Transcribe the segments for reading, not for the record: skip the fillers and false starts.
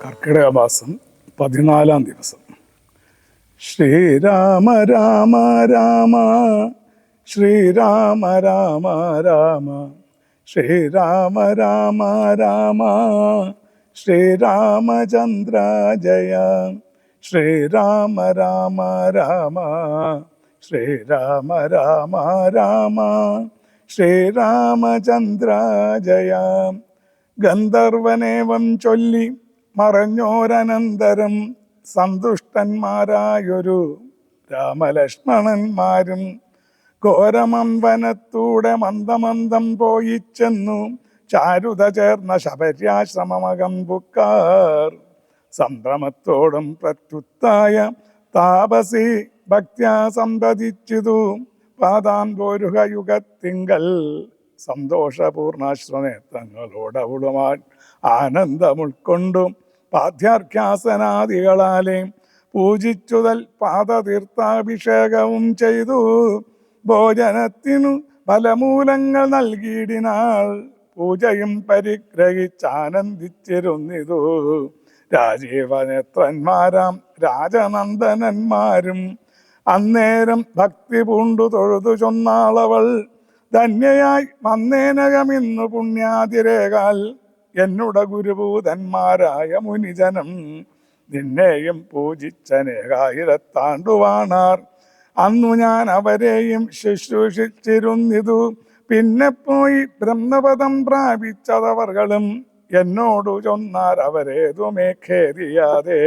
കർക്കിടക മാസം 14 ദിവസം. ശ്രീരാമ രാമ രാമ ശ്രീരാമ രാമ രാമ ശ്രീരാമ രാമ രാമ ശ്രീരാമചന്ദ്ര ജയ ശ്രീരാമ രാമ രാമ ശ്രീരാമ രാമ രാമ ശ്രീരാമചന്ദ്ര ജയ. ഗന്ധർവനേവം ചൊല്ലി മറഞ്ഞോരനന്തരം സന്തുഷ്ടന്മാരായൊരു രാമലക്ഷ്മണന്മാരും ഘോരമംവനത്തൂടെ മന്ദമന്ദം പോയിച്ചെന്നു ചാരുത ചേർന്ന ശബര്യാശ്രമമകം പുക്കാർ. സംഭ്രമത്തോടും പ്രത്യുത്തായ താപസി ഭക്ത്യാ സമ്പദിച്ചിതു പാദാംബോരുഹയുഗത്തിങ്കൽ സന്തോഷപൂർണാശ്രനേത്രങ്ങളോടവളുമാൻ ആനന്ദമുൾക്കൊണ്ടും പാദ്യാർഘ്യാസനാദികളാലെ പൂജിച്ചുതൽ പാദതീർത്ഥാഭിഷേകവും ചെയ്തു ഭോജനത്തിനു ഫലമൂലങ്ങൾ നൽകിയിടിനാൾ. പൂജയും പരിഗ്രഹിച്ചാനന്ദിച്ചിരുന്നിതു രാജീവനേത്രന്മാരാം രാജനന്ദനന്മാരും. അന്നേരം ഭക്തി പൂണ്ടു തൊഴുതു ചൊന്നാളവൾ, ധന്യയായി വന്നേനകമിന്നു പുണ്യാതിരേകാൽ എന്നുട ഗുരുഭൂതന്മാരായ മുനിജനം. നിന്നെയും പൂജിച്ചനേകായിരത്താണ്ടുവാണാർ. അന്നു ഞാൻ അവരെയും ശുശ്രൂഷിച്ചിരുന്നിതു. പിന്നെ പോയി ബ്രഹ്മപദം പ്രാപിച്ചതവർകളും എന്നോടു ചൊന്നാർ അവരേതുമേ ഖേദിയാതെ.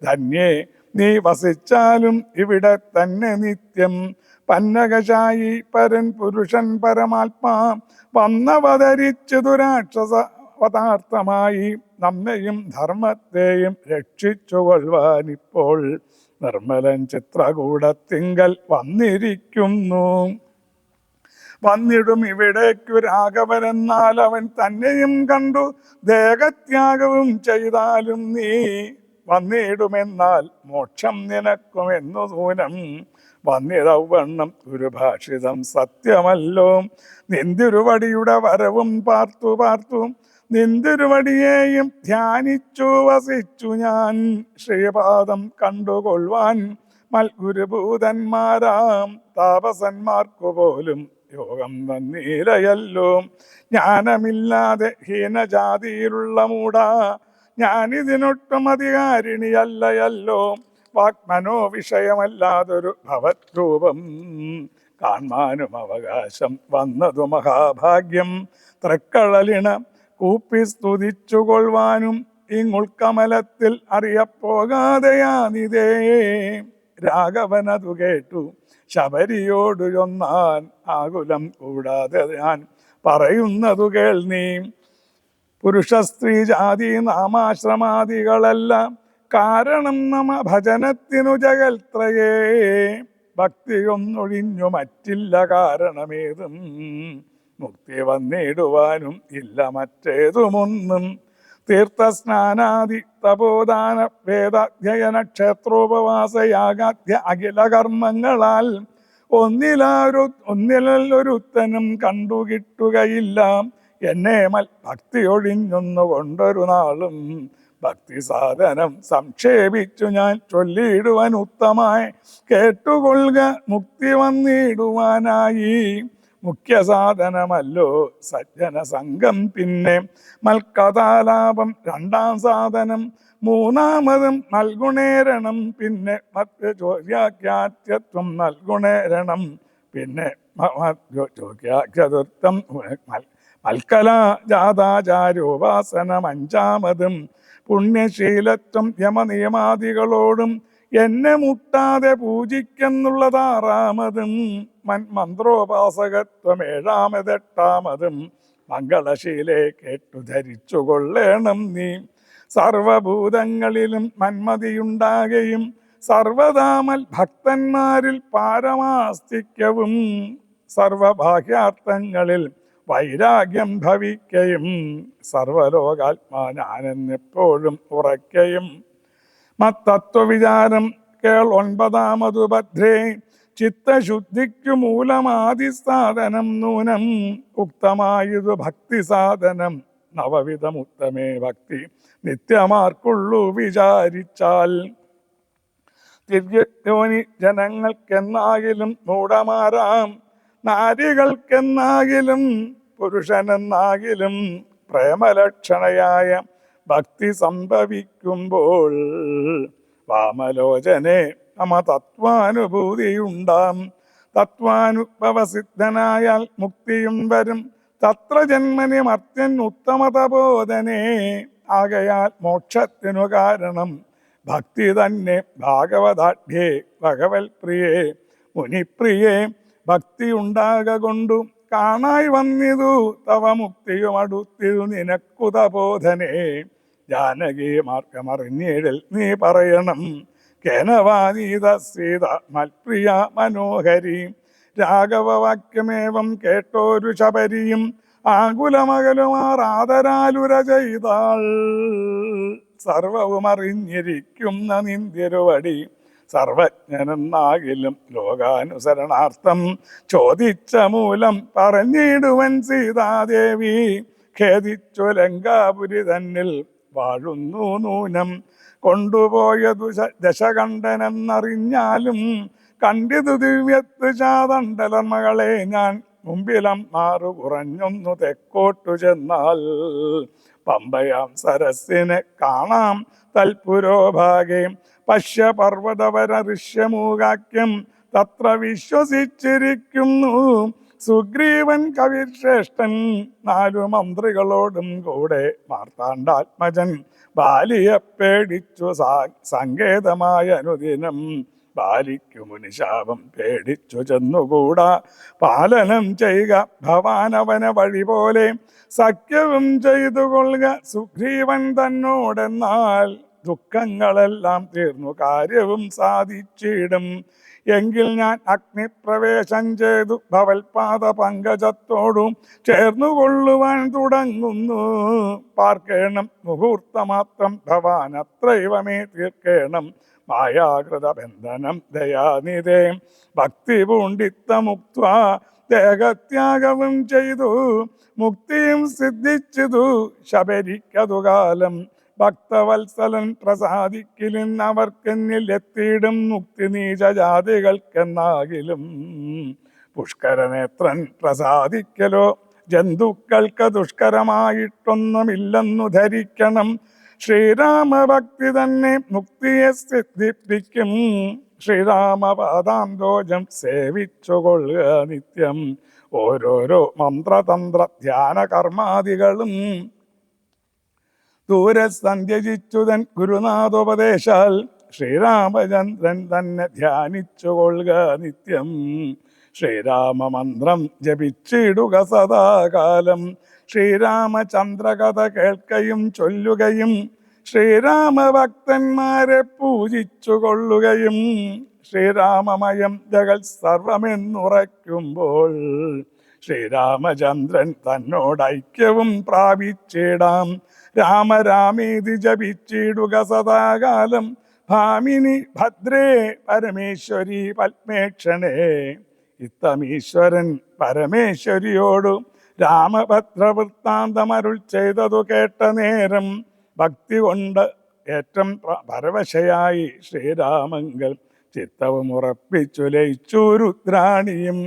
ധന്യേ, നീ വസിച്ചാലും ഇവിടെ തന്നെ നിത്യം. പന്നകശായി പരൻ പുരുഷൻ പരമാത്മാ വന്നവതരിച്ചു ദുരാക്ഷസ പദാർത്ഥമായി നമ്മയും ധർമ്മത്തെയും രക്ഷിച്ചുകൊള്ളുവാനിപ്പോൾ നിർമ്മലൻ ചിത്രകൂടത്തിങ്കൽ വന്നിരിക്കുന്നു. വന്നിടും ഇവിടേക്കു രാഘവനെന്നാൽ അവൻ തന്നെയും കണ്ടു ദേഹത്യാഗവും ചെയ്താലും നീ വന്നിടുമെന്നാൽ മോക്ഷം നിനക്കുമെന്നു ദൂനം. വന്നിടവണ്ണം ഗുരുഭാഷിതം സത്യമല്ലോ. നിന്തിരുവടിയുടെ വരവും പാർത്തു പാർത്തു നിന്തിരുവടിയെയും ധ്യാനിച്ചു വസിച്ചു ഞാൻ. ശ്രീപാദം കണ്ടുകൊള്ളുവാൻ മൽഗുരുഭൂതന്മാരാം താപസന്മാർക്കു പോലും യോഗം തന്നീലയല്ലോ. ജ്ഞാനമില്ലാതെ ഹീനജാതിയിലുള്ള മൂടാ, ഞാനിതിനൊട്ടും അധികാരിണിയല്ലയല്ലോ. വാഗ്മനോ വിഷയമല്ലാതൊരു ഭവദ്രൂപം കാൺമാനും അവകാശം വന്നതു മഹാഭാഗ്യം. തൃക്കളലിണ കൂപ്പി സ്തുതിച്ചുകൊള്ളുവാനും ഇങ്ങുൾക്കമലത്തിൽ അറിയപ്പോകാതെയാനിതേ. രാഘവനതു കേട്ടു ശബരിയോടു ചൊന്നാൻ, ആകുലം കൂടാതെ ഞാൻ പറയുന്നതു കേൾ നീ. പുരുഷ സ്ത്രീ ജാതി നാമാശ്രമാദികളെല്ലാം കാരണം നമ ഭജനത്തിനു ജഗൽത്രയേ. ഭക്തിയൊന്നൊഴിഞ്ഞു മറ്റില്ല കാരണമേതും, മുക്തി വന്നിടുവാനും ഇല്ല മറ്റേതുമൊന്നും. തീർത്ഥസ്നാനാദി തപോദാന വേദാധ്യയന ക്ഷേത്രോപവാസയാഗാധ്യ അഖില കർമ്മങ്ങളാൽ ഒന്നിലൊരുത്തനും കണ്ടുകിട്ടുകയില്ല എന്നെ മൽ ഭക്തി ഒഴിഞ്ഞൊന്നുകൊണ്ടൊരു നാളും. ഭക്തി സാധനം സംക്ഷേപിച്ചു ഞാൻ ചൊല്ലിയിടുവാൻ ഉത്തമായി കേട്ടുകൊള്ളുക മുക്തി വന്നിടുവാനായി. മുഖ്യ സാധനമല്ലോ സജ്ജന സംഘം, പിന്നെ മൽക്കഥാലാപം രണ്ടാം സാധനം, മൂന്നാമതും നൽകുണേരണം, പിന്നെ ചോദ്യാഖ്യാത്യത്വം നൽകുണേരണം, പിന്നെ ചോദ്യാഖ്യതൃത്വം മൽക്കലാ ജാതാചാര്യോപാസനം അഞ്ചാമതും, പുണ്യശീലത്വം യമനിയമാദികളോടും എന്നെ മുട്ടാതെ പൂജിക്കെന്നുള്ളതാറാമതും, മന്ത്രോപാസകത്വം ഏഴാമതെട്ടാമതും, മംഗളശീലെ കേട്ടു ധരിച്ചു കൊള്ളേണം നീ. സർവഭൂതങ്ങളിലും മന്മതിയുണ്ടാകുകയും സർവതാമൽ ഭക്തന്മാരിൽ പാരമാസ്തിക്യവും സർവഭാഗ്യാർത്ഥങ്ങളിൽ വൈരാഗ്യം ഭവിക്കയും സർവലോകാത്മാ ഞാനെന്നെപ്പോഴും ഉറയ്ക്കയും. മത്തത്വവിചാരം കേൾ ഒൻപതാമതു ഭദ്രേ. ചിത്തശുദ്ധിക്കു മൂലമാദിസാധനം നൂനം, ഉക്തമായതു ഭക്തി സാധനം നവവിധമുത്തമേ ഭക്തി നിത്യമാർക്കുള്ളു വിചാരിച്ചാൽ. ദിവ്യോനി ജനങ്ങൾക്കെന്നാകിലും മൂഢമാരാം നാരികൾക്കെന്നാകിലും പുരുഷനെന്നാകിലും പ്രേമലക്ഷണയായ ഭക്തി സംഭവിക്കുമ്പോൾ വാമലോചനെ മമ തത്വാനുഭൂതിയുണ്ടാം. തത്വാനുഭവസിദ്ധനായാൽ മുക്തിയും വരും. തത്ര ജന്മനി മർത്യൻ ഉത്തമതബോധനേ. ആകയാൽ മോക്ഷത്തിനു കാരണം ഭക്തി തന്നെ. ഭാഗവതാഢ്യേ ഭഗവത് പ്രിയേ മുനിപ്രിയേ ഭക്തി ഉണ്ടാകൊണ്ടു കാണായി വന്നിതു തവ മുക്തിയും അടുത്തിതു നിനക്കുതബോധനേ. ജാനകി മാർഗമറിഞ്ഞിടിൽ നീ പറയണം കേനവാനീത സീത മൽപ്രിയ മനോഹരി. രാഘവവാക്യമേവം കേട്ടോരു ശബരിയും ആകുലമകലുമാറാദരാലുര ചെയ്താൾ. സർവവും അറിഞ്ഞിരിക്കുന്ന നിന്തിരുവടി സർവജ്ഞനെന്നാകിലും ലോകാനുസരണാർത്ഥം ചോദിച്ച മൂലം പറഞ്ഞിടുവൻ സീതാദേവി. ഖേദിച്ചു ലങ്കാപുരി തന്നിൽ വാഴുന്നു നൂനം. കൊണ്ടുപോയതു ദശകണ്ഠനെന്നറിഞ്ഞാലും കണ്ടിതു ദിവ്യത്ത് ചാതണ്ടലർ മകളെ ഞാൻ. മുമ്പിലം മാറു കുറഞ്ഞൊന്നു തെക്കോട്ടു ചെന്നാൽ പമ്പയാം സരസിനെ കാണാം തൽപുരോഭാഗേ. പശ്യ പർവ്വതവര ഋഷ്യമൂകാക്യം തത്ര വിശ്വസിച്ചിരിക്കുന്നു സുഗ്രീവൻ കവിശ്രേഷ്ഠൻ. 4 മന്ത്രികളോടും കൂടെ മാർത്താണ്ഡാത്മജൻ ബാലിയെ പേടിച്ചു സങ്കേതമായ അനുദിനം. ബാലിക്കു മുനിശാപം പേടിച്ചു ചെന്നുകൂടാ പാലനം ചെയ്യുക ഭവാനവന വഴി പോലെ. സഖ്യവും ചെയ്തു കൊള്ളുക സുഗ്രീവൻ തന്നോടെന്നാൽ ദുഃഖങ്ങളെല്ലാം തീർന്നു കാര്യവും സാധിച്ചിടും. എങ്കിൽ ഞാൻ അഗ്നിപ്രവേശം ചെയ്തു ഭവൽപാദ പങ്കജത്തോടും ചേർന്നുകൊള്ളുവാൻ തുടങ്ങുന്നു. പാർക്കേണം മുഹൂർത്തമാത്രം ഭവാൻ അത്രൈവമേ തീർക്കേണം മായാകൃത ബന്ധനം ദയാനിധേ. ഭക്തി പൂണ്ടിത്ത മുക്ത ദേഹത്യാഗവും ചെയ്തു മുക്തിയും സിദ്ധിച്ചതു ശബരിക്കതു കാലം. ഭക്തവത്സലൻ പ്രസാദിക്കില്ലെന്നവർക്കെന്നിൽ എത്തിയിടും മുക്തി നീചജാതികൾക്കെന്നാകിലും. പുഷ്കരനേത്രൻ പ്രസാദിക്കലോ ജന്തുക്കൾക്ക് ദുഷ്കരമായിട്ടൊന്നുമില്ലെന്നു ധരിക്കണം. ശ്രീരാമഭക്തി തന്നെ മുക്തിയെ സിദ്ധിപ്പിക്കും. ശ്രീരാമപാദാംബോജം സേവിച്ചുകൊള്ളുക നിത്യം. ഓരോരോ മന്ത്രതന്ത്ര ധ്യാന കർമാദികളും ദൂരെ സന്ധ്യജിച്ചുതൻ ഗുരുനാഥോപദേശാൽ ശ്രീരാമചന്ദ്രൻ തന്നെ ധ്യാനിച്ചുകൊള്ളുക നിത്യം. ശ്രീരാമമന്ത്രം ജപിച്ചിടുക സദാകാലം. ശ്രീരാമചന്ദ്രകഥ കേൾക്കയും ചൊല്ലുകയും ശ്രീരാമഭക്തന്മാരെ പൂജിച്ചുകൊള്ളുകയും ശ്രീരാമമയം ജഗത് സർവമെന്നുറയ്ക്കുമ്പോൾ ശ്രീരാമചന്ദ്രൻ തന്നോടൈക്യവും പ്രാപിച്ചിടാം. രാമരാമേതി ജപിച്ചിടുക സദാകാലം. ഭാമിനി ഭദ്രേ പരമേശ്വരി പത്മേക്ഷണേ. ഇത്തമീശ്വരൻ പരമേശ്വരിയോടു രാമഭദ്രവൃത്താന്തമരുൾ ചെയ്തതു കേട്ട നേരം ഭക്തി കൊണ്ട് ഏറ്റവും പരവശയായി ശ്രീരാമങ്കൽ ചിത്തവും ഉറപ്പിച്ചു ലയിച്ചു രുദ്രാണിയും.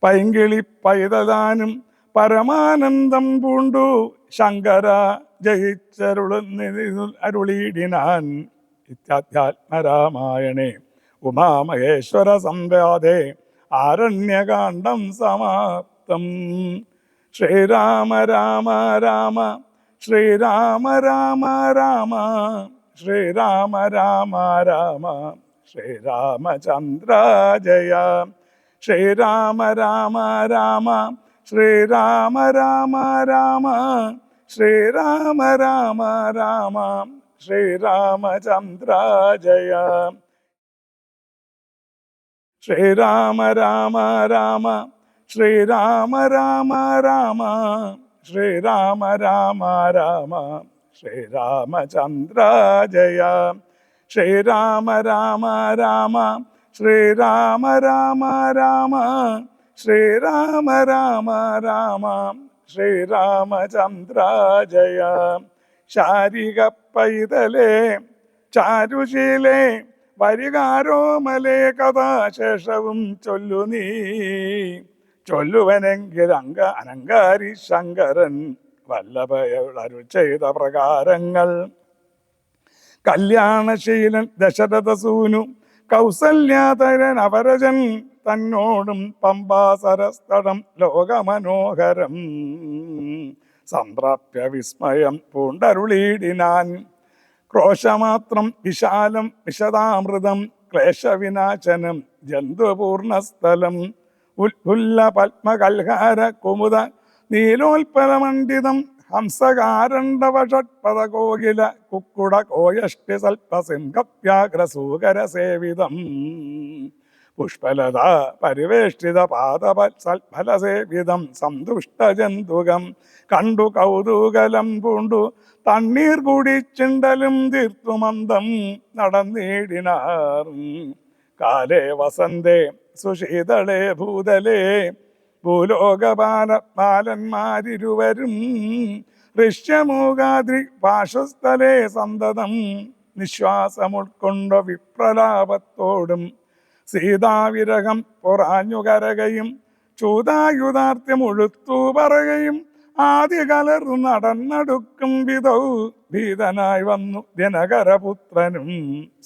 പൈങ്കിളി പൈതദാനും പരമാനന്ദം പൂണ്ടു ശങ്കര ജയിച്ചരുളിടിനാൻ. ഇത്യാധ്യാത്മരാമായണേ ഉമാമഹേശ്വര സംവാദേ ആരണ്യകാണ്ഡം സമാപ്തം. ശ്രീരാമ രാമ രാമ ശ്രീരാമ രാമ രാമ ശ്രീരാമ രാമ രാമ ശ്രീരാമചന്ദ്ര ജയ. ശ്രീരാമ രാമ രാമ ശ്രീരാമ രാമ രാമ ശ്രീരാമ രാമ രാമ ശ്രീരാമചന്ദ്ര ജയ. ശ്രീരാമ രാമ രാമ ശ്രീരാമ രാമ രാമ ശ്രീരാമ രാമ രാമ ശ്രീരാമചന്ദ്ര ജയ. ശ്രീരാമ രാമ രാമ ശ്രീരാമ രാമ രാമ ശ്രീരാമ രാമ രാമ ശ്രീരാമചന്ദ്ര ജയ. ശാരിക പൈതലേ ചാരുശീലേ വരികാരോമലേ കഥാശേഷവും ചൊല്ലു നീ. ചൊല്ലുവനെങ്കിൽ അനങ്കാരി ശങ്കരൻ വല്ലഭയരുൾ ചെയ്ത പ്രകാരങ്ങൾ. കല്യാണശീലൻ ദശരഥസൂനു കൗസല്യാതരൻ അവരജൻ തന്നോടും പമ്പാസരസ്ഥടം ലോകമനോഹരം സംപ്രാപ്യ വിസ്മയം പൂണ്ടരുളീടിനാൻ. ക്രോശമാത്രം വിശാലം വിശദാമൃതം ക്ലേശവിനാശനം ജന്തുപൂർണസ്ഥലം ഉത്ഫുല്ല പത്മകൽഹാര കുമുദ നീലോൽപലമണ്ഡിതം ഹംസകാരണ്ഡവ ഷട്പദകോകില കുക്കുട കോയഷ്ടി സൽപസിംഹവ്യാഘ്രസൂകര സേവിതം പുഷ്പലത പരിവേഷ്ടിത പാദപത്സൽഫലസേവിതം സന്തുഷ്ടജന്തുകം കണ്ടു കൗതൂകലം പൂണ്ടു തണ്ണീർ കുടിച്ചിണ്ടലും തീർത്തുമന്ദം നടന്നിടിനാർ. കാലേ വസന്തേ സുശീതളേ ഭൂതലേ ഭൂലോകപാലന്മാരിരുവരും ഋഷ്യമൂകാദ്രി പാർശ്വസ്ഥലേ സന്തതം നിശ്വാസമുൾക്കൊണ്ട വിപ്രലാപത്തോടും സീതാവിരഹം പൊറാഞ്ഞുകരകയും ചൂതായുധാർത്ഥ്യം ഒഴുത്തു പറയുകയും ആദ്യ കലർന്നു നടന്നടുക്കും വിധൗ ഭീതനായി വന്നു ദിനകരപുത്രനും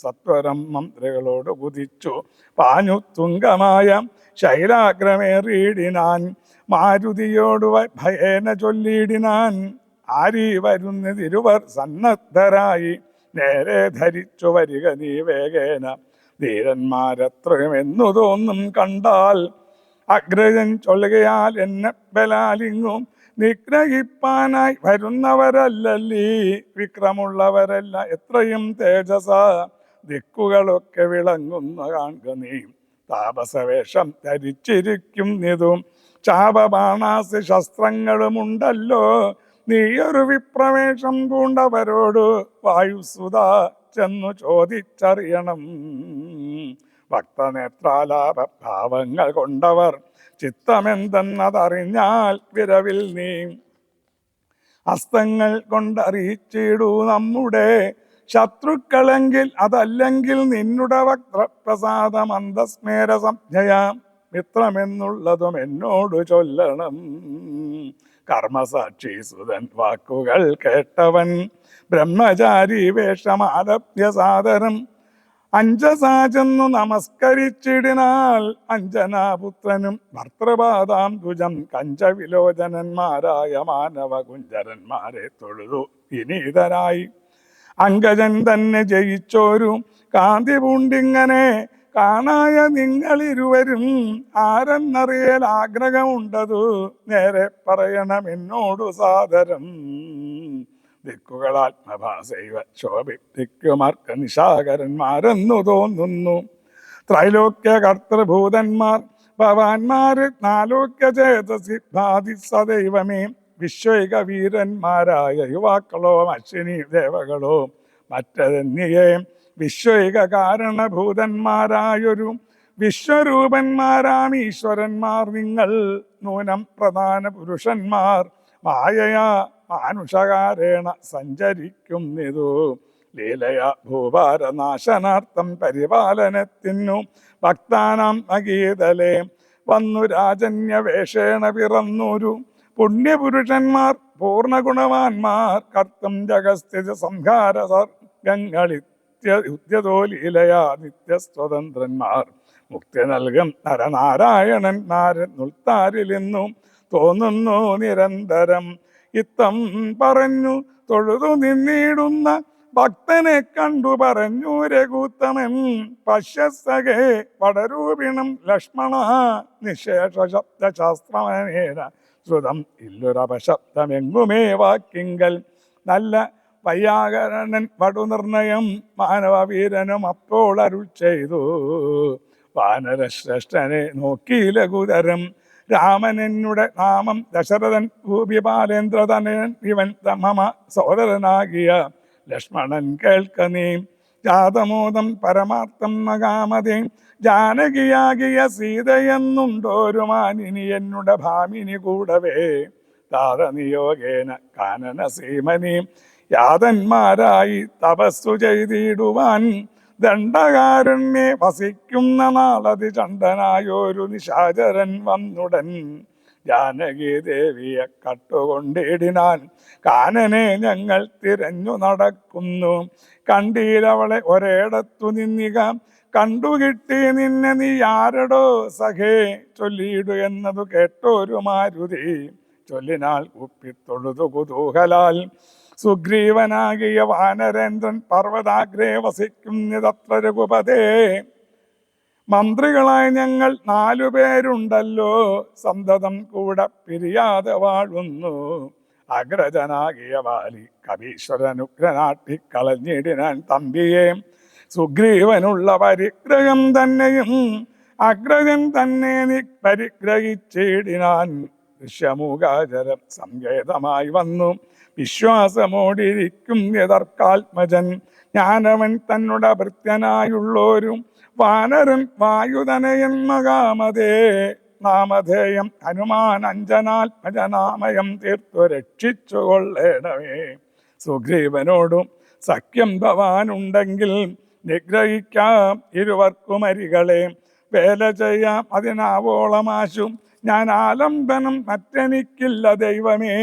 സത്വരം മന്ത്രികളോട് കുതിച്ചു പാഞ്ഞു തുങ്കമായ ശൈലാഗ്രമേറിയിടിനാൻ. മാരുതിയോട് ഭയേന ചൊല്ലിയിടിനാൻ ആരീ വരുന്നതിരുവർ സന്നദ്ധരായി നേരെ ധരിച്ചു വരിക നീ വേഗേന. ധീരന്മാരത്രയും എന്നു തോന്നും കണ്ടാൽ അഗ്രജൻ ചൊല്ലുകയാൽ എന്നെ ബലാലിങ്ങും നിഗ്രഹിപ്പാനായി വരുന്നവരല്ലല്ലീ വിക്രമുള്ളവരല്ല എത്രയും തേജസ. ദിക്കുകളൊക്കെ വിളങ്ങുന്ന കാണുക നീ താപസവേഷം ധരിച്ചിരിക്കുന്നിതും ചാപബാണാസി ശസ്ത്രങ്ങളുമുണ്ടല്ലോ. നീയൊരു വിപ്രവേഷം പൂണ്ടവരോട് വായുസുത ചെന്നു ചോദിച്ചറിയണം. ഭക്തനേത്രാലാപ ഭാവങ്ങൾ കൊണ്ടവർ ചിത്തമെന്തെന്നതറിഞ്ഞാൽ വിരവിൽ നീ ഹസ്തങ്ങൾ കൊണ്ടറിയിച്ചിടൂ നമ്മുടെ ശത്രുക്കളെങ്കിൽ. അതല്ലെങ്കിൽ നിന്നുടെ വക്രപ്രസാദ മന്ദസ്മേര സംജ്ഞയ മിത്രമെന്നുള്ളതും എന്നോട് ചൊല്ലണം. കർമ്മസാക്ഷി സുതൻ വാക്കുകൾ കേട്ടവൻ ബ്രഹ്മചാരി വേഷമാലഭ്യ സാദരം അഞ്ജസാചെന്നു നമസ്കരിച്ചിടിനാൽ. അഞ്ജനാപുത്രനും ഭർത്തൃപാദാം ദ്വിജം കഞ്ചവിലോചനന്മാരായ മാനവ കുഞ്ചരന്മാരെ തൊഴുതു വിനീതരായി. അങ്കജൻ തന്നെ ജയിച്ചോരു കാന്തി പൂണ്ടിങ്ങനെ കാണായ നിങ്ങളിരുവരും ആരെന്നറിയൽ ആഗ്രഹമുണ്ടതു നേരെ പറയണം എന്നോടു സാദരം. ദിക്കുകളാത്മഭാസൈവ ശോഭിക്കുമാർക്ക് നിശാകരന്മാരെന്നു തോന്നുന്നു. ത്രൈലോക്യ കർത്തൃഭൂതന്മാർ ഭവാന്മാര് നാലോക്യ ചേതസി ഭാതി സദൈവമേ. വിശ്വൈക വീരന്മാരായ യുവാക്കളോ അശ്വിനി ദേവകളോ മറ്റതെന്നിയേ വിശ്വൈക കാരണഭൂതന്മാരായൊരു വിശ്വരൂപന്മാരാം ഈശ്വരന്മാർ നിങ്ങൾ. നൂനം പ്രധാന പുരുഷന്മാർ മായയാ മാനുഷകാരേണ സഞ്ചരിക്കുന്നിതു. ലീലയ ഭൂഭാരനാശനാർത്ഥം പരിപാലനത്തിനു ഭക്താനാം അഗീതലേ വന്നു രാജന്യവേഷേണ പിറന്നൊരു പുണ്യപുരുഷന്മാർ പൂർണ്ണഗുണവാന്മാർ. കർത്തും ജഗസ്ഥിതി സംഹാര സർഗങ്ങളിത്യതോ ലീലയാ നിത്യസ്വതന്ത്രന്മാർ. മുക്തി നൽകും നരനാരായണന്മാരെന്നുൾത്താരിലെന്നും തോന്നുന്നു നിരന്തരം. ഇത്തം പറഞ്ഞു തൊഴുതു നിന്നിടുന്ന ഭക്തനെ കണ്ടു പറഞ്ഞു രഘുത്തമൻ. പശ്യസഖേ വടരൂപിണം ലക്ഷ്മണ നിശേഷ ശബ്ദശാസ്ത്രമനേന ശ്രുതം ഇല്ലൊരപശബ്ദമെങ്ങുമേ വാക്കിങ്കൽ. നല്ല വൈയാകരണൻ വടുനിർണയം മാനവവീരനും അപ്പോൾ അരുൾ ചെയ്തു. വാനരശ്രേഷ്ഠനെ നോക്കി ലഘുതരം രാമനെന്നുടെ നാമം ദശരഥൻ ഭൂപിപാലേന്ദ്രതനയൻ ഇവൻ മമ സോദരനാകിയ ലക്ഷ്മണൻ കേൾക്ക നീ. ജാതമോദം പരമാർത്ഥം മകാമതേ ജാനകിയാകിയ സീതയെന്നുണ്ടോരു മാനിനി എന്നുടെ ഭാമിനി കൂടവേ. താരനിയോഗേന കാനന സീമനി യാതന്മാരായി തപസ്സു ചെയ്തിടുവാൻ ദണ്ഡകാരണ്യെ വസിക്കുന്ന നാളതി ചണ്ടനായൊരു നിശാചരൻ വന്നുടൻ ജാനകി ദേവിയെ കട്ടുകൊണ്ടിടിനാൻ. കാനനെ ഞങ്ങൾ തിരഞ്ഞു നടക്കുന്നു, കണ്ടീലവളെ ഒരേടത്തു നിന്നിക. കണ്ടുകിട്ടി നിന്നെ നീ ആരടോ സഖേ, ചൊല്ലിയിടു എന്നതു കേട്ടൊരു മാരുതി. ചൊല്ലിനാൾ കുപ്പിത്തൊഴുതു കുതൂഹലാൽ സുഗ്രീവനാകിയ വാനരേന്ദ്രൻ പർവ്വതാഗ്രേ വസിക്കുന്നതത്ര രഘുപതേ. മന്ത്രികളായ ഞങ്ങൾ 4 പേരുണ്ടല്ലോ, സന്തതം കൂടെ പിരിയാതെ വാഴുന്നു. അഗ്രജനാകിയ വാലി കവീശ്വരനുഗ്രനാട്ടിക്കളഞ്ഞിടിനാൻ തമ്പിയെ. സുഗ്രീവനുള്ള പരിഗ്രഹം തന്നെയും അഗ്രജൻ തന്നെ നീ പരിഗ്രഹിച്ചിടിനാൻ. ദൃശ്യമൂകാചരം സങ്കേതമായി വന്നു വിശ്വാസമോടിരിക്കും യതർക്കാത്മജൻ. ഞാനവൻ തന്നുടെ ഭൃത്യനായുള്ളോരും വാനരൻ വായുധനയൻ മകാമതേ. നാമധേയം ഹനുമാൻ അഞ്ജനാത്മജനാമയം തീർത്തു രക്ഷിച്ചു കൊള്ളേണമേ. സുഗ്രീവനോടും സഖ്യം ഭവാനുണ്ടെങ്കിൽ നിഗ്രഹിക്കാം ഇരുവർക്കും അരികളെ. വേല ചെയ്യാം അതിനാവോളമാശും ഞാൻ ആലംബനം മറ്റെനിക്കില്ല ദൈവമേ.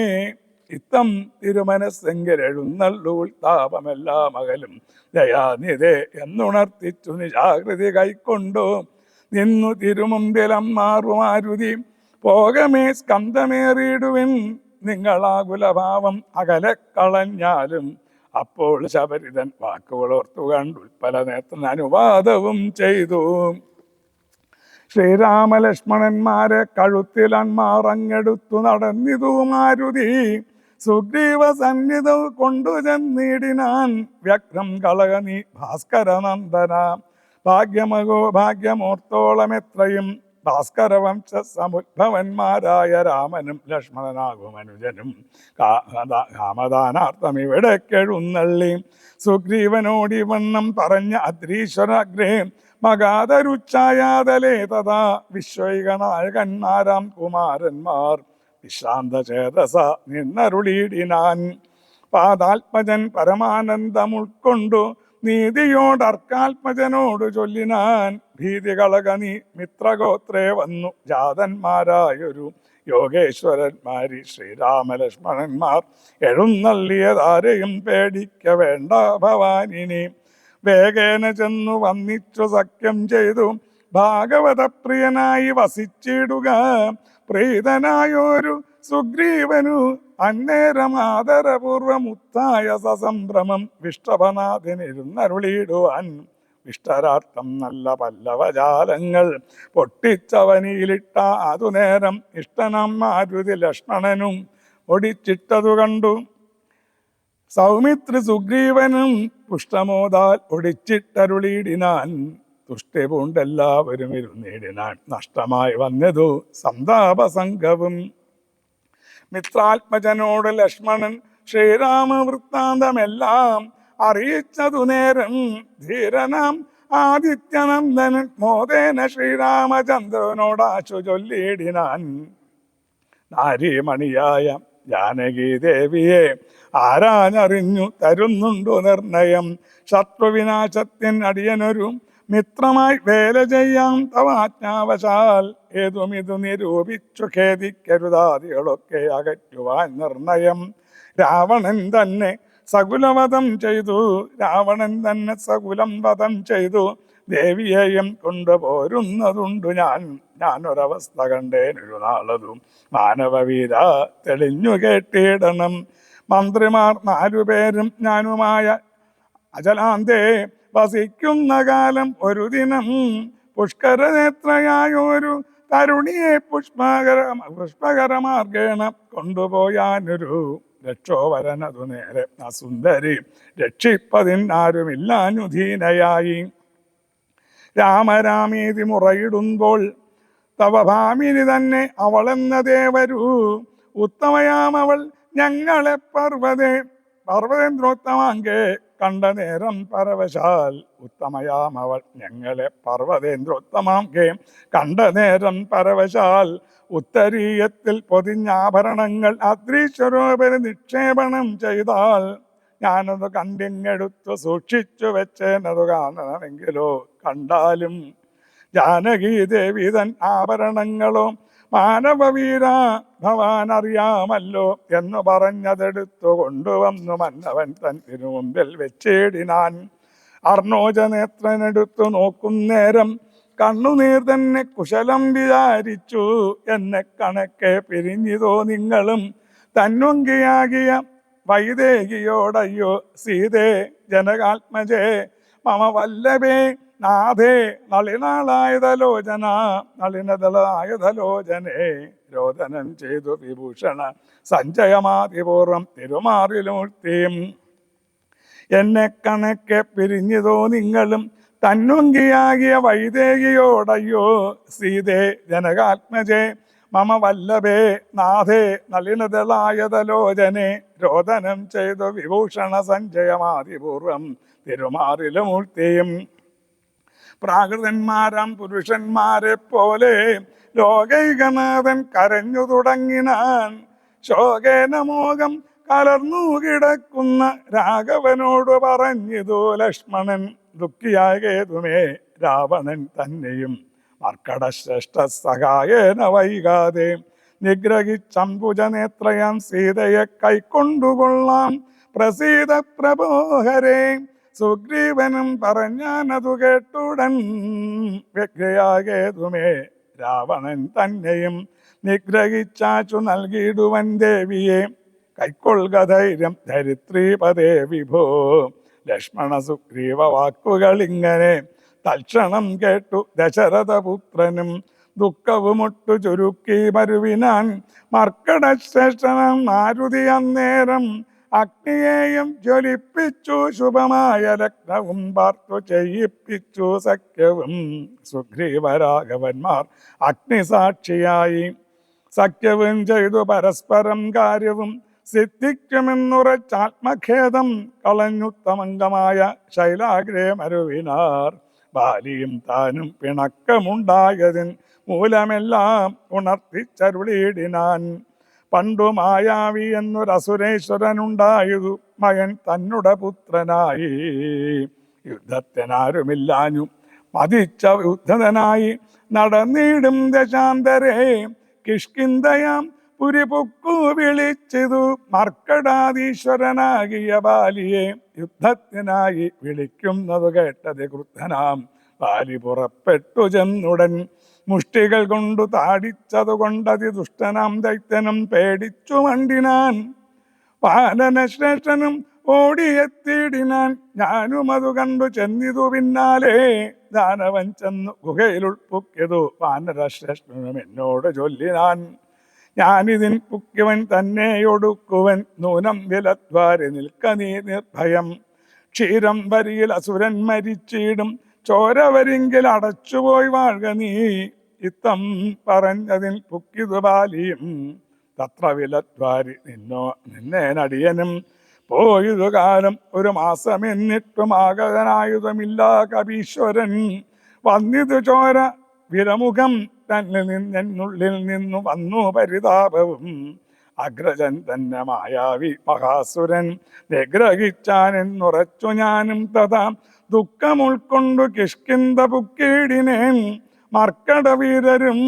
ഇത്തം തിരുമനസ്സെങ്കിൽ എഴുന്നള്ളൂൾ താപമെല്ലാം അകലും ദയാനിധേ എന്നുണർത്തിച്ചു നിജാകൃതി കൈക്കൊണ്ടു നിന്നു തിരുമുമ്പിലമ്മാറുമാരുതി. പോകമേ സ്കന്ധമേറിയിടുവിൻ നിങ്ങളാകുലഭാവം അകലെ കളഞ്ഞാലും. അപ്പോൾ ശബരിതൻ വാക്കുകളോർത്തു കണ്ടുൽപ്പല നേത്രൻ അനുവാദവും ചെയ്തു. ശ്രീരാമലക്ഷ്മണന്മാരെ കഴുത്തിലന്മാറങ്ങെടുത്തു നടന്നിതു മാരുതി. സുഗ്രീവ സന്നിധവും കൊണ്ടു ചെന്നിടിനാൻ വ്യഗ്രം കളക നീ ഭാസ്കരനന്ദന. ഭാഗ്യമോർത്തോളം എത്രയും ഭാസ്കരവംശ സമുദ്ഭവന്മാരായ രാമനും ലക്ഷ്മണനാകും അനുജനും കാമദാനാർത്ഥം ഇവിടേക്കെഴുന്നള്ളി. സുഗ്രീവനോടി വണ്ണം പറഞ്ഞ അദ്രീശ്വരാഗ്രേ മകാതരുച്ചായാതലേ തഥാ വിശ്വൈക നായകന്മാരാം കുമാരന്മാർ വിശ്രാന്ത ചേതസ നിന്നരുളിയിടിനാൻ. പാദാത്മജൻ പരമാനന്ദം ഉൾക്കൊണ്ടു നീതിയോടർക്കാത്മജനോട് ചൊല്ലിനാൻ. ഭീതി കളക നീ മിത്രഗോത്രേ വന്നു ജാതന്മാരായൊരു യോഗേശ്വരന്മാരി ശ്രീരാമലക്ഷ്മണന്മാർ എഴുന്നള്ളിയതാരെയും പേടിക്ക വേണ്ട ഭവാനിനി. വേഗേന ചെന്നു വന്നിച്ചു സഖ്യം ചെയ്തു ഭാഗവത പ്രിയനായി വസിച്ചിടുക. പ്രീതനായൊരു സുഗ്രീവനു അന്നേരം ആദരപൂർവമുത്തായ സസംഭ്രമം വിഷ്ടഭനാഥനിരുന്നരുളിയിടുവാൻ. ഇഷ്ടരാർത്ഥം നല്ല പല്ലവജാലങ്ങൾ പൊട്ടിച്ചവനിയിലിട്ട അതുനേരം ഇഷ്ടനം മാരുതി ലക്ഷ്മണനും ഒടിച്ചിട്ടതു കണ്ടു. സൗമിത്രി സുഗ്രീവനും പുഷ്ടമോദാൽ ഒടിച്ചിട്ടരുളിയിടിനാൻ. തുഷ്ടി പൂണ്ടെല്ലാവരും ഇരുന്നിടിനാൻ. നഷ്ടമായി വന്നതു സന്താപസംഘവും. മിത്രാത്മജനോട് ലക്ഷ്മണൻ ശ്രീരാമവൃത്താന്തമെല്ലാം അറിയിച്ചതു നേരം. ധീരനാം ആദിത്യനന്ദനൻ മോദേന ശ്രീരാമചന്ദ്രനോടാശു ചൊല്ലിയിടിനാൻ. നാരീമണിയായ ജാനകി ദേവിയെ ആരാഞ്ഞറിഞ്ഞു തരുന്നുണ്ടു നിർണയം. ശത്രുവിനാശത്തിൻ അടിയനൊരു മിത്രമായി വേല ചെയ്യാം തവാജ്ഞാവശാൽ. ഏതുമിതു നിരൂപിച്ചു ഖേദിക്കരുതാദികളൊക്കെ അകറ്റുവാൻ നിർണയം. രാവണൻ തന്നെ സകുലവധം ചെയ്തു. സകുലം വധം ചെയ്തു. ദേവിയെയും കൊണ്ടുപോരുന്നതുണ്ടു ഞാനൊരവസ്ഥ കണ്ടേനൊരു നാളതും. മാനവവീര തെളിഞ്ഞു കേട്ടിടണം. മന്ത്രിമാർ 4 പേരും ഞാനുമായ അചലാന്തേ വസിക്കുന്ന കാലം ഒരു ദിനം. പുഷ്കരനേത്രയായൊരു തരുണിയെ പുഷ്പകരമാർഗേണ കൊണ്ടുപോയാനൊരു രക്ഷോവരനതു നേരെ അസുന്ദരി രക്ഷിപ്പതിനാരുമില്ലാനുധീനയായി. രാമരാമീതി മുറയിടുമ്പോൾ തവ ഭാമിനി തന്നെ അവളെന്നതേ വരൂ. ഉത്തമയാമവൾ ഞങ്ങളെ പർവ്വതേ പർവ്വതേന്ദ്രോത്തമാങ്കെ കണ്ട നേരം പരവശാൽ ഉത്തമയാമവൾ ഞങ്ങളെ പർവ്വതേന്ദ്രോത്തമാങ്കെ കണ്ട നേരം പരവശാൽ ഉത്തരീയത്തിൽ പൊതിഞ്ഞാഭരണങ്ങൾ അദ്രീശ്വരൂപന് നിക്ഷേപണം ചെയ്താൽ ഞാനത് കണ്ടിങ്ങെടുത്തു സൂക്ഷിച്ചു വെച്ചേനതു കാണണമെങ്കിലോ കണ്ടാലും ജാനകി ദേവി തൻ ആഭരണങ്ങളോ മാനവവീര ഭവാൻ അറിയാമല്ലോ എന്നു പറഞ്ഞതെടുത്തു കൊണ്ടുവന്നു മന്നവൻ തന്നിനു മുമ്പിൽ വെച്ചിടിനാൻ. അർണോജനേത്രനെടുത്തു നോക്കുന്നേരം കണ്ണുനീർ തന്നെ കുശലം വിചാരിച്ചു. എന്നെ കണക്കെ പിരിഞ്ഞിതോ നിങ്ങളും തന്വങ്കിയാകിയ വൈദേഹിയോടയ്യോ സീതേ ജനകാത്മജേ മമ വല്ലഭേ നാഥേ നളിനാളായതലോചന നളിനദളായതലോചനേ രോദനം ചെയ്തു വിഭൂഷണ സഞ്ജയമാതിപൂർവം തിരുമാറിലൂർത്തിയും. എന്നെ കണക്കെ പിരിഞ്ഞതോ നിങ്ങളും തന്വങ്കിയാകിയ വൈദേഹിയോടയ്യോ സീതേ ജനകാത്മജേ മമ വല്ലഭേ നാഥേ നളിനദളായതലോചനെ രോദനം ചെയ്തു വിഭൂഷണ സഞ്ജയമാതിപൂർവം തിരുമാറിലൂർത്തിയും. പ്രാകൃതന്മാരാം പുരുഷന്മാരെ പോലെ ലോകൈകനാഥൻ കരഞ്ഞു തുടങ്ങിനാൻ. ശോകേന മോകം കലർന്നു കിടക്കുന്ന രാഘവനോട് പറഞ്ഞിതു ലക്ഷ്മണൻ. ദുഃഖിയാകേതുമേ രാവണൻ തന്നെയും മർക്കടശ്രേഷ്ഠ സഹായേന വൈകാതെ നിഗ്രഹിച്ചംബുജനേത്രയാം സീതയെ കൈക്കൊണ്ടുകൊള്ളാം. പ്രസീത പ്രഭോഹരേ സുഗ്രീവനും പറഞ്ഞാനതു കേട്ടുടൻ വ്യഗ്രയാകേതുമേ രാവണൻ തന്നെയും നിഗ്രഹിച്ചാച്ചു നൽകിയിടുവൻ ദേവിയെ. കൈക്കൊള്ളുക ധൈര്യം ധരിത്രീപദേ വിഭോ. ലക്ഷ്മണ സുഗ്രീവ വാക്കുകൾ ഇങ്ങനെ തൽക്ഷണം കേട്ടു ദശരഥപുത്രനും ദുഃഖവുമൊട്ടു ചുരുക്കി മരുവിനാൻ. മർക്കടശ്രേഷ്ഠനം മാരുതി അന്നേരം അഗ്നിയെയും ജ്വലിപ്പിച്ചു ശുഭമായ ലഗ്നവും പാർത്തു ചെയ്യിപ്പിച്ചു സഖ്യവും. സുഗ്രീവരാഘവന്മാർ അഗ്നിസാക്ഷിയായി സഖ്യവും ചെയ്തു പരസ്പരം കാര്യവും സിദ്ധിക്കുമെന്നുറച്ചാത്മഖേദം കളഞ്ഞുത്തമംഗമായ ശൈലാഗ്രേ മരുവിനാർ. ബാലിയും താനും പിണക്കമുണ്ടായതിൻ മൂലമെല്ലാം ഉണർത്തിച്ചരുളിയിടിനാൻ. പണ്ടു മായാവി എന്നൊരസുരേശ്വരനുണ്ടായതു മകൻ തന്നുടെ പുത്രനായി. യുദ്ധത്തിനാരുമില്ലാഞ്ഞു മതിച്ച യുദ്ധനായി നടന്നിടും ദശാന്തരേ. കിഷ്കിന്ധയാം പുരിപുക്കു വിളിച്ചിതു മർക്കടാധീശ്വരനാകിയ ബാലിയെ. യുദ്ധത്തിനായി വിളിക്കുന്നതു കേട്ടത് ക്രുദ്ധനാം ബാലി പുറപ്പെട്ടു ചെന്നുടൻ. മുഷ്ടികൾ കൊണ്ടു താടിച്ചതു കൊണ്ടതി ദുഷ്ടനാം ദൈത്യനും പേടിച്ചു മണ്ടിനാൻ. പാലനശ്രേഷ്ഠനും ഓടിയെത്തിയിടിനാൻ. ഞാനും അത് കണ്ടു ചെന്നിതു പിന്നാലെ. ദാനവൻ ചെന്നു ഗുഹയിൽ ഉൾപ്പുക്കിയതു വാനരശ്രേഷ്ഠനും എന്നോട് ചൊല്ലിനാൻ. ഞാനിതിൻ പുക്കിവൻ തന്നെ ഒടുക്കുവൻ. നൂനം വിലദ്വാരി നിൽക്ക നീ നിർഭയം. ക്ഷീരം വരിയിൽ അസുരൻ മരിച്ചിടും. ചോരവരിങ്കിൽ അടച്ചുപോയി വാഴുക നീ. ഇത്തം പറഞ്ഞതിൽ പുക്കിതു ബാലിയും. തത്ര വിലദ്വാരി നിന്നേനടിയനും. പോയതു കാലം ഒരു മാസം എന്നിട്ടും ആഗതനായുധമില്ല കപീശ്വരൻ. വന്നിതു ചോര വിരമുഖം തന്നിൽ നിന്നുള്ളിൽ നിന്നു വന്നു പരിതാപവും. അഗ്രജൻ തന്നെ മായാവി മഹാസുരൻ നിഗ്രഹിച്ചാനെന്നുറച്ചു ഞാനും തഥാ ദുഃഖമുൾക്കൊണ്ടു കിഷ്കിന്ധ പുക്കീടിനേൻ. മർക്കടവീരരും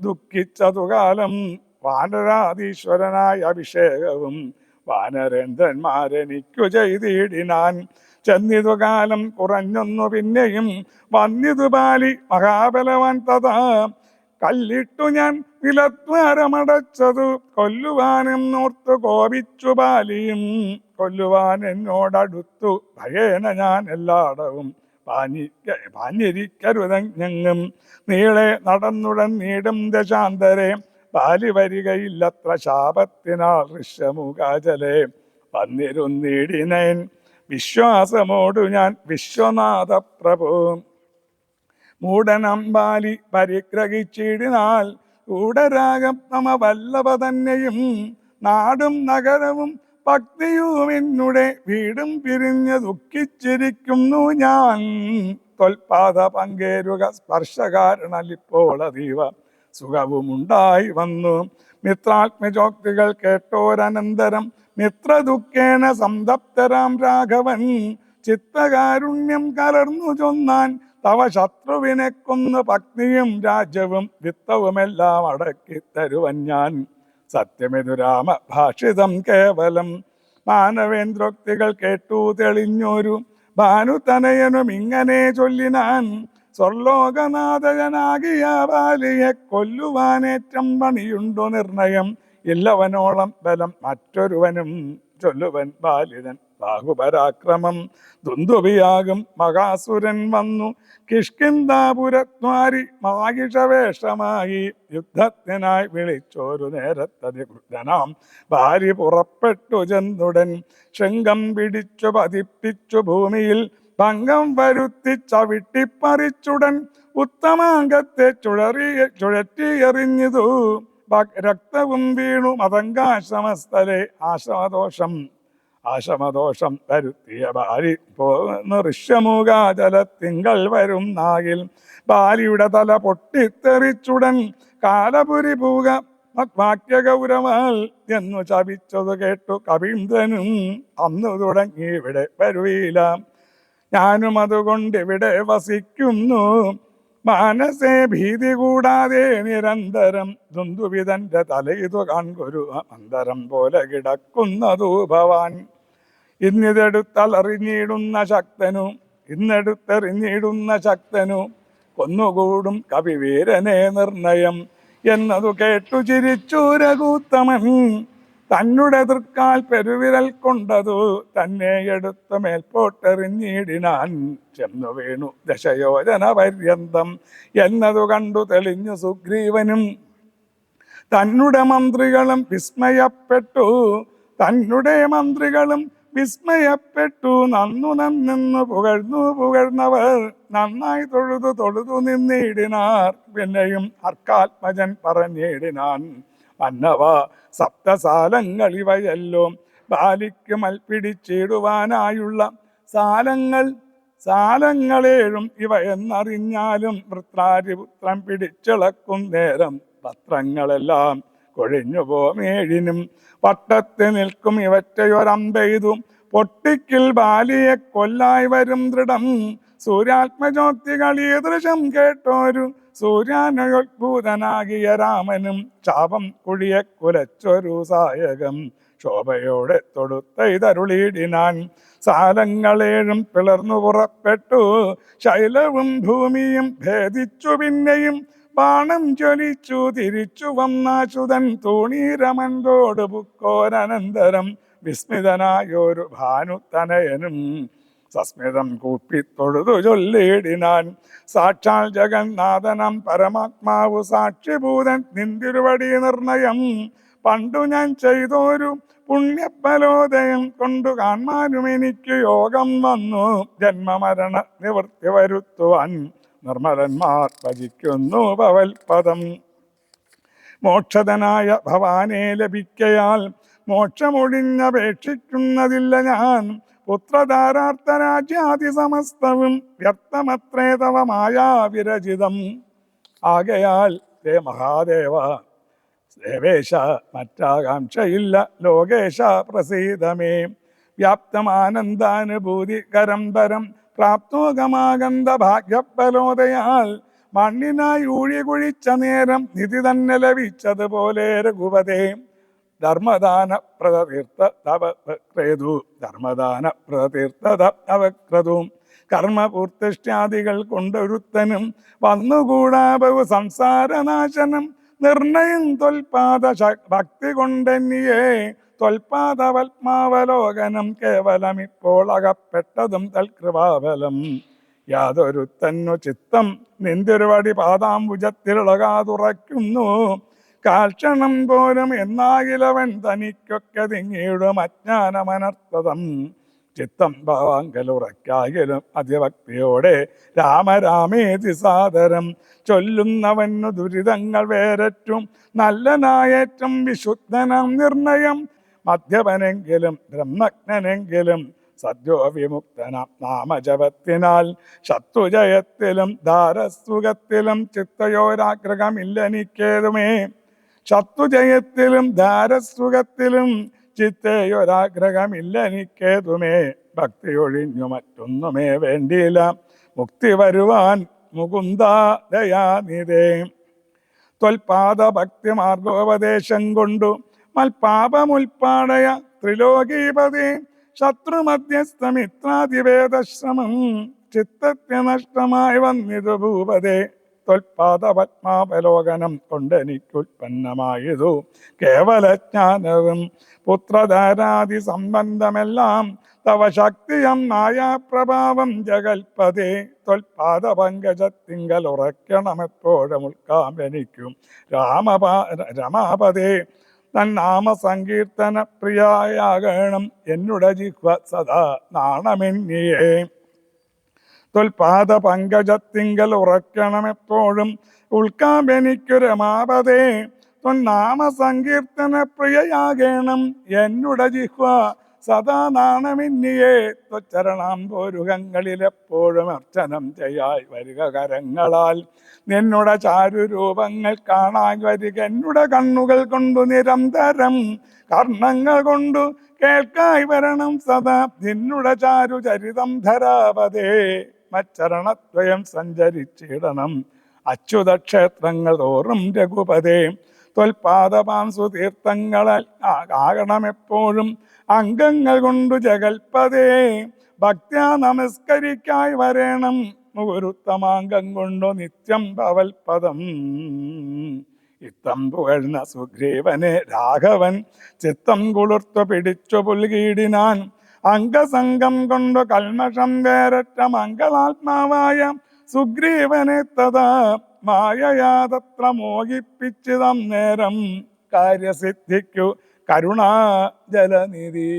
ദുഃഖിച്ചതുകാലം വാനരാധീശ്വരനായ അഭിഷേകവും വാനരേന്ദ്രന്മാരെനിക്കു ചെയ്തിടിനാൻ. ചെന്നിതു കാലം കുറഞ്ഞൊന്നു പിന്നെയും വന്നിതു ബാലി മഹാബലവാൻ തഥാ. കല്ലിട്ടു ഞാൻ വിലദ്വാരമടച്ചതു കൊല്ലുവാനും നോർത്തു കോപിച്ചു ബാലിയും. കൊല്ലുവാൻ എന്നോടടുത്തു ഭയേന ഞാൻ എല്ലായിടവും പാഞ്ഞിരിക്കരുതഞ്ഞെങ്ങും. നീളെ നടന്നുടൻ നീടും ദശാന്തരെ ബാലി വരികയില്ലത്ര ശാപത്തിനാൾ ഋഷ്യമുഖാചലെ. വന്നിരുന്നീടിനേൻ വിശ്വാസമോടു ഞാൻ വിശ്വനാഥ പ്രഭു. മൂടനമ്പാലി പരിഗ്രഹിച്ചിടിനാൽ കൂടരാഗം നമ വല്ലഭ തന്നെയും. നാടും നഗരവും ഭക്തിയും എന്നുടെ വീടും പിരിഞ്ഞ് ദുഃഖിച്ചിരിക്കുന്നു ഞാൻ. തൊൽപാദ പങ്കേരുക സ്പർശകാരണലിപ്പോൾ അതീവ സുഖവുമുണ്ടായി വന്നു. മിത്രാത്മജോക്തികൾ കേട്ടോരനന്തരം മിത്രദുഃഖേന സംതപ്തരാം രാഘവൻ ചിത്തകാരുണ്യം കലർന്നു ചൊന്നാൻ, തവ ശത്രുവിനെ കൊന്ന് ഭക്തിയും രാജ്യവും വിത്തവുമെല്ലാം അടക്കി തരുവൻ ഞാൻ. സത്യമിതു രാമ ഭാഷിതം കേവലം. മാനവേന്ദ്രോക്തികൾ കേട്ടു തെളിഞ്ഞൊരു ഭാനുതനയനും ഇങ്ങനെ ചൊല്ലിനാൻ, സ്വർലോകനാഥനാകിയ ബാലിയെ കൊല്ലുവാനേറ്റം പണിയുണ്ടു നിർണയം. ഇല്ലവനോളം ബലം മറ്റൊരുവനും ചൊല്ലുവൻ ബാലിതൻ ബാഹുപരാക്രമം. ദുന്ദുഭിയാകും മഹാസുരൻ വന്നു കിഷ്കിന്ധാപുരത്വാരി മാഹിഷവേഷമായി. യുദ്ധത്തിനായി വിളിച്ചോരു നേരത്തതി ക്രുദ്ധനാം ഭാര്യ പുറപ്പെട്ടു ചെന്നുടൻ ശൃംഗം പിടിച്ചു പതിപ്പിച്ചു ഭൂമിയിൽ ഭംഗം വരുത്തി ചവിട്ടിപ്പറിച്ചുടൻ ഉത്തമാംഗത്തെ ചുഴറ്റിയെറിഞ്ഞിതു. രക്തവും വീണു മതങ്കാശ്രമസ്ഥലെ ആശമദോഷം വരുത്തിയ ബാലി പോന്ന് ഋഷ്യമുഖാചലത്തിങ്കൾ വരും നായിൽ. ബാലിയുടെ തല പൊട്ടിത്തെറിച്ചുടൻ കാലപുരി പൂക വാക്യഗൗരവാൽ എന്നു ശപിച്ചത് കേട്ടു കവീന്ദ്രനും അന്നു തുടങ്ങി ഇവിടെ വരുവീല. ഞാനും അതുകൊണ്ട് ഇവിടെ വസിക്കുന്നു. മാനസേ ഭീതി കൂടാതെ നിരന്തരം ദുന്ദുവിതന്റെ തലയിതു കാൺകൊരു അന്തരം പോലെ കിടക്കുന്നതു ഭവാൻ. ഇന്നെടുത്തെറിഞ്ഞിടുന്ന ശക്തനു കൊന്നുകൂടും കവിവീരനെ നിർണയം എന്നതു കേട്ടു ചിരിച്ചു രഘുത്തമൻ. തന്നെ തൃക്കാൽ പെരുവിരൽ കൊണ്ടതു തന്നെ എടുത്ത് മേൽപോട്ടെറിഞ്ഞിടിനാൻ. ചെന്നു വീണു ദശയോജന പര്യന്തം എന്നതു കണ്ടു തെളിഞ്ഞു സുഗ്രീവനും. തന്നെ മന്ത്രികളും വിസ്മയപ്പെട്ടു നന്നെന്നു പുകഴ്ന്നവർ നന്നായി തൊഴുതു നിന്നിടിനാർ. പിന്നെയും അർക്കാത്മജൻ പറഞ്ഞിടിനാൻ, മന്നവ സപ്തസാലങ്ങൾ ഇവയല്ലോ ബാലിക്ക് മൽപ്പിടിച്ചിടുവാനായുള്ള സാലങ്ങളേഴും ഇവ എന്നറിഞ്ഞാലും വൃത്രാരിപുത്രം പിടിച്ചിളക്കും നേരം പത്രങ്ങളെല്ലാം കൊഴിഞ്ഞു പോമേഴിനും പട്ടത്ത് നിൽക്കും ഇവറ്റയൊരമ്പെയ്തു പൊട്ടിക്കിൽ ബാലിയെ കൊല്ലായി വരും ദൃഢം. സൂര്യാത്മജ്യോതികൾ ഈ ദൃശം കേട്ടോരു സൂര്യാനയോത്ഭൂതനാകിയ രാമനും ശാപം കുഴിയെ കുലച്ചൊരു സായകം ശോഭയോടെ തൊടുത്തരുളിയിടിനാൻ. സാലങ്ങളേഴും പിളർന്നു പുറപ്പെട്ടു ശൈലവും ഭൂമിയും ഭേദിച്ചു. പിന്നെയും ബാണം ജ്വലിച്ചു തിരിച്ചു വന്നാശുതൻ തൂണീരമൻകോട് പുക്കോരനന്തരം വിസ്മിതനായൊരു ഭാനുതനയനും സസ്മിതം കൂപ്പിത്തൊഴുതു ചൊല്ലിയിടിനാൻ. സാക്ഷാൽ ജഗന്നാഥനം പരമാത്മാവു സാക്ഷിഭൂതൻ നിന്തിരുവടി നിർണയം. പണ്ടു ഞാൻ ചെയ്തൊരു പുണ്യഫലോദയം കൊണ്ടു കാൺമാനും എനിക്ക് യോഗം വന്നു. ജന്മമരണ നിവൃത്തി വരുത്തുവാൻ നിർമ്മലന്മാർ ഭജിക്കുന്നു ഭവൽപദം. മോക്ഷതനായ ഭവാനെ ലഭിക്കയാൽ മോക്ഷമൊഴിഞ്ഞപേക്ഷിക്കുന്നതില്ല ഞാൻ. പുത്രധാരാർത്ഥരാജ്യാതി സമസ്തവും വ്യർത്ഥമത്രേ തവ മായാവിരചിതം. ആകയാൽ ഹേ മഹാദേവ ദേവേശ മറ്റാകാംക്ഷയില്ല ലോകേശ പ്രസീദമേ. വ്യാപ്തമാനന്ദാനുഭൂതികരം പരം പ്രാപ്തോഗമാകന്ത ഭാഗ്യഫലോദയാൽ മണ്ണിനായി ഊഴി കുഴിച്ച നേരം നിധി തന്നെ ലഭിച്ചതുപോലെ രഘുപതേ. ധർമ്മദാന പ്രതീർത്ഥ അവക്രതു കർമ്മപൂർത്തിഷ്ടാദികൾ കൊണ്ടൊരുത്തനും വന്നുകൂടാ ബഹു സംസാരനാശനം. നിർണയം തൊൽപാദ ഭക്തി കൊണ്ടെന്നിയേ ത്വൽപാദവത്മാവലോകനം കേവലം ഇപ്പോൾ അകപ്പെട്ടതും തൽകൃപാബലം. യാതൊരുത്തന്നു ചിത്തം നിന്തിരുവടി പാദാംബുജത്തിലുളകാതുറയ്ക്കുന്നു. കാൽക്ഷണം പോലും എന്നാകിലവൻ തനിക്കൊക്കെ തിങ്ങിയിടും അജ്ഞാനമനർത്ഥതം. ചിത്തം ഭാവാങ്കലുറയ്ക്കാകിലും അതിഭക്തിയോടെ രാമരാമേതി സാദരം ചൊല്ലുന്നവന്നു ദുരിതങ്ങൾ വേരറ്റും നല്ലനായേറ്റം വിശുദ്ധനം നിർണയം. മദ്യപനെങ്കിലും ബ്രഹ്മജ്ഞനെങ്കിലും സദ്യോ വിമുക്തനാം നാമജപത്തിനാൽ ശത്രുജയത്തിലും ധാരസുഖത്തിലും ചിത്തയോരാഗ്രഹമില്ലെനിക്കേതുമേ. ശത്രുജയത്തിലും ധാരസുഖത്തിലും ചിത്തയൊരാഗ്രഹമില്ലെനിക്കേതുമേ. ഭക്തി ഒഴിഞ്ഞു മറ്റൊന്നുമേ വേണ്ടിയില്ല മുക്തി വരുവാൻ മുകുന്ദ ദയാനിധേ. ത്വൽപാദ ഭക്തി മാർഗോപദേശം കൊണ്ടു മൽപാപമുൽപ്പാടയ ത്രിലോകീപതി. ശത്രുമധ്യസ്ഥമിത്രാതിവേദശ്രമം ചിത്തത്തെ നഷ്ടമായി വന്നിതു ഭൂപതേ. ത്വൽപാദ പത്മാവലോകനം കൊണ്ടെനിക്കുൽപ്പന്നമായതു കേവലജ്ഞാനവും പുത്രധാരാദി സംബന്ധമെല്ലാം തവ ശക്തിയം മായാപ്രഭാവം ജഗൽപതേ. ത്വൽപാദ പങ്കജത്തിങ്കൽ ഉറയ്ക്കണമെപ്പോഴും ഉൾക്കാമെനിക്കും രമാപതേ. തന്നാമ സങ്കീർത്തന പ്രിയായാകണം എന്നുടെ ജിഹ്വ സദാ നാണമെന്നിയേ. ത്വൽപാദ പങ്കജത്തിങ്കൽ ഉറയ്ക്കണമെപ്പോഴും ഉൾക്കാമെനിക്കു രമാപതേ. ത്വന്നാമ സങ്കീർത്തന പ്രിയയാകണം എന്നുടെ ജിഹ്വ സദാ നാണമെന്നിയേ. ത്വച്ചരണാംബോരുഹങ്ങളിലെപ്പോഴും അർച്ചനം ചെയ്യായി വരിക കരങ്ങളാൽ. നിന്നുടെ ചാരുരൂപങ്ങൾ കാണാൻ വരിക എന്നുടെ കണ്ണുകൾ കൊണ്ടു നിരന്തരം. കർണങ്ങൾ കൊണ്ടു കേൾക്കായി വരണം സദാ നിന്നുടെ ചാരുചരിതം ധരാപതേ. മച്ചരണദ്വയം സഞ്ചരിച്ചിടണം അച്യുതക്ഷേത്രങ്ങൾ തോറും രഘുപതേ. ത്വൽപാദപാംസു തീർത്ഥങ്ങളാൽ ആകണമെപ്പോഴും അംഗങ്ങൾ കൊണ്ടു ജഗൽപതേ. ഭക്ത്യാ നമസ്കരിക്കായി വരേണം മുകുരുത്തമാംഗം കൊണ്ടു നിത്യം ഭവൽപദം. ഇത്തം പുകഴ്ന്ന സുഗ്രീവനെ രാഘവൻ ചിത്തം കുളിർത്തു പിടിച്ചു പുൽകീടിനാൻ. അംഗസംഗം കൊണ്ടു കൽമഷം വേരറ്റ മംഗളാത്മാവായ സുഗ്രീവനെ തഥാ മായയാതത്ര മോഹിപ്പിച്ചിതം നേരം കാര്യസിദ്ധിക്കു കരുണാജലനിധി.